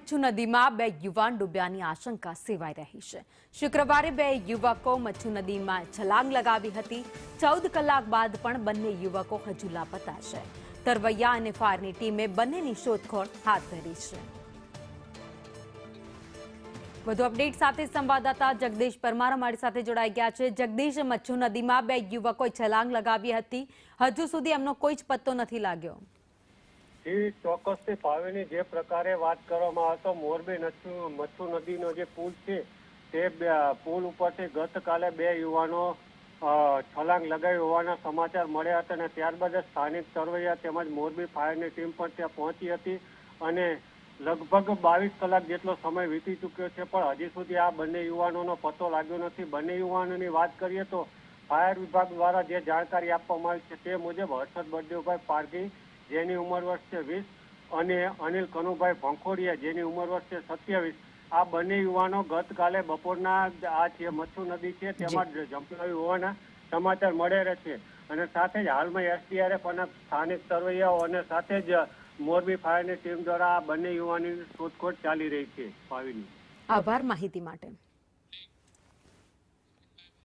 મચ્છુ નદીમાં બે યુવાન ડૂબ્યાની આશંકા સેવાઈ રહી છે। શુક્રવારે બે યુવકો મચ્છુ નદીમાં છલાંગ લગાવી હતી। 14 કલાક બાદ પણ બંને યુવકો હજુ લાપતા છે। તરવૈયા અને ફાયરની ટીમે બંનેની શોધખોળ હાથ ધરી છે। વધુ અપડેટ સાથે સંવાદદાતા જગદીશ પરમાર અમારી સાથે જોડાઈ ગયા છે। જગદીશ, મચ્છુ નદીમાં બે યુવકોએ છલાંગ લગાવી હતી, હજુ સુધી એમનો કોઈ જ પત્તો નથી લાગ્યો। ચોક્કસથી ભાવિની જે પ્રકારે વાત કરવામાં આવે તો મોરબી મચ્છુ નદીનો જે પુલ છે તે પુલ ઉપરથી ગતકાલે બે યુવાનો છલાંગ લગાવી હોવાના સમાચાર મળ્યા હતા અને ત્યારબાદ સ્થાનિક તરવૈયા તેમજ મોરબી ફાયરની ટીમ પણ ત્યાં પહોંચી હતી અને લગભગ 22 કલાક જેટલો સમય વીતી ચૂક્યો છે પણ હજી સુધી આ બંને યુવાનોનો પત્તો લાગ્યો નથી। બંને યુવાનોની વાત કરીએ તો ફાયર વિભાગ દ્વારા જે જાણકારી આપવામાં આવી છે તે મુજબ હર્ષદ બળદેવભાઈ પારધી જેની ઉંમર વર્ષ છે 20 અને અનિલ કનુભાઈ ભંખોડિયા જેની ઉંમર વર્ષ છે 27। આ બંને યુવાનો ગતકાલે બપોરના આ જે મચ્છુ નદી છે તેમાં ઝંપલાવી હોવાના સમાચાર મળ્યા છે અને સાથે જ હાલમાં એસડીઆરએફ અને સ્થાનિક તરવૈયાઓ અને સાથે જ મોરબી ફાયરની ટીમ દ્વારા આ બંને યુવાનોની શોધખોળ ચાલી રહી છે। ભાવિની આભાર માહિતી માટે।